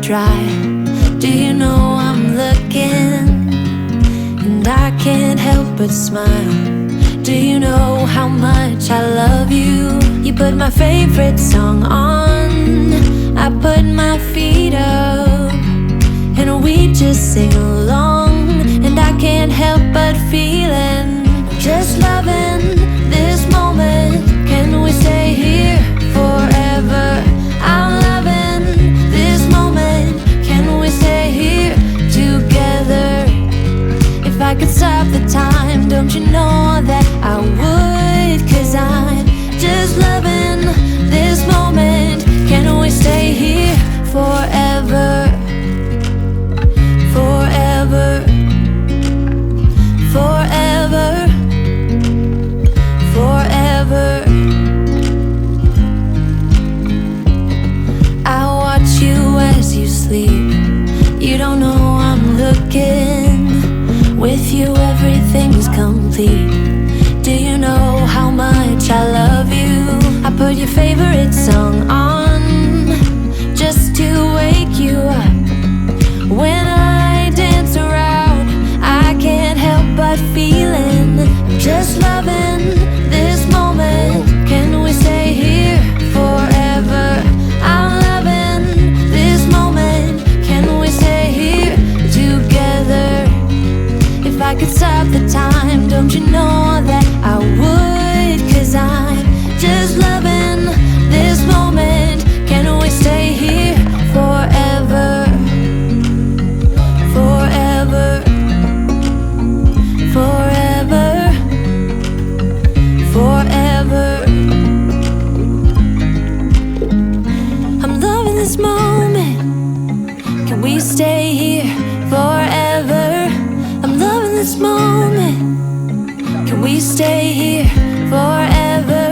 dry. Do you know I'm looking? And I can't help but smile. Do you know how much I love you? You put my favorite song on, I put my feet up, and we just sing along. And I can't help but feeling, just loving this moment. Can we stay here forever? I'm loving this moment. Can we stay here together? If I could stop the time, don't you know that I would? 'Cause I'm just loving this moment. Can we stay here forever? Forever, forever, forever. I watch you as you sleep. You don't know I'm looking. With you everything's complete. Do you know how much I love you? I put your favorite song on just to wake you up. When I dance around, I can't help but feeling, just loving this moment. Can we stay here forever? I'm loving this moment. Can we stay here together? If I could stop the time, don't you know that I would? 'Cause I'm just loving this moment. Can we stay here forever? Forever, forever, forever. I'm loving this moment. Can we stay here forever? I'm loving this moment. Can we stay here forever?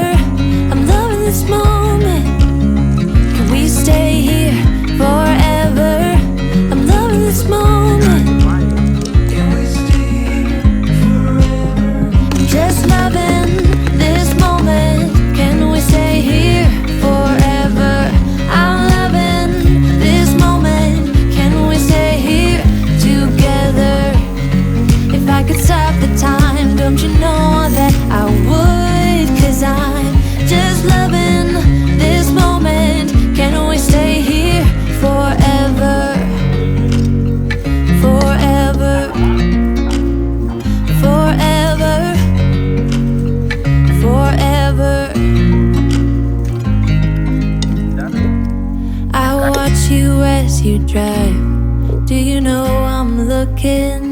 I'm loving this moment. Can we stay here forever? I'm loving this moment. Can we stay forever? Just loving this moment. Can we stay here forever? I'm loving this moment. Can we stay here together? If I could stop the time, don't you know that I would? 'Cause I'm just loving this moment. Can we stay here forever? Forever, forever, forever. I watch you as you drive. Do you know I'm looking?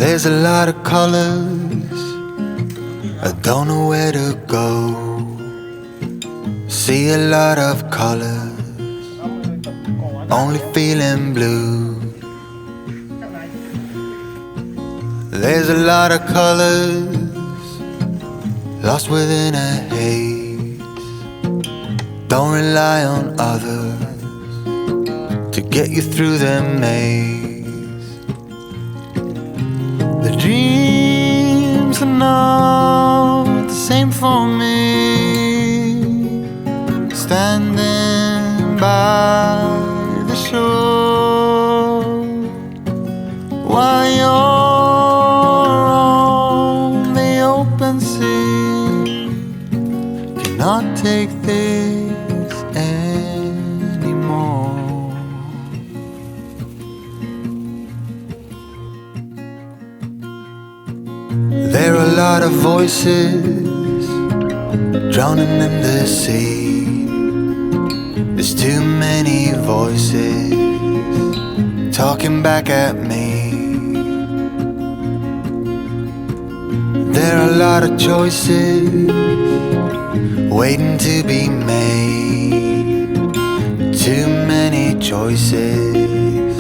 There's a lot of colors, I don't know where to go. See a lot of colors, only feeling blue. There's a lot of colors, lost within a haze. Don't rely on others to get you through the maze. The dreams are not the same for me. Standing by the shore while you're on the open sea, cannot take this anymore. There are a lot of voices drowning in the sea. There's too many voices talking back at me. There are a lot of choices waiting to be made. Too many choices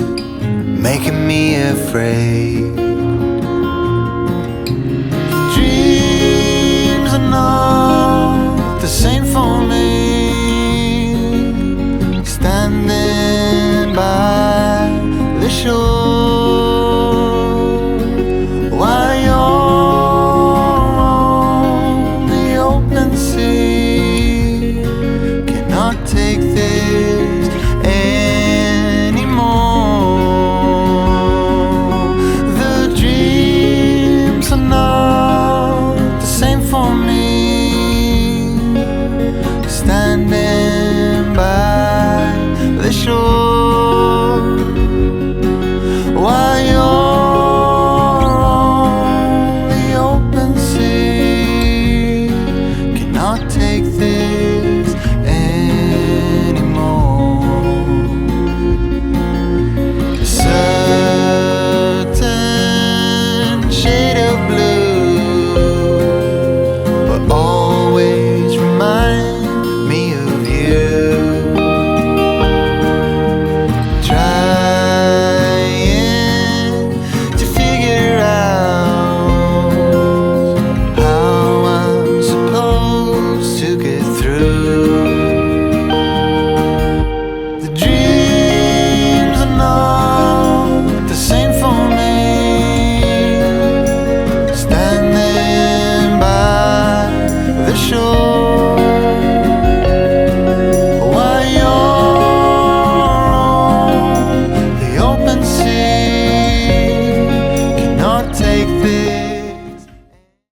making me afraid.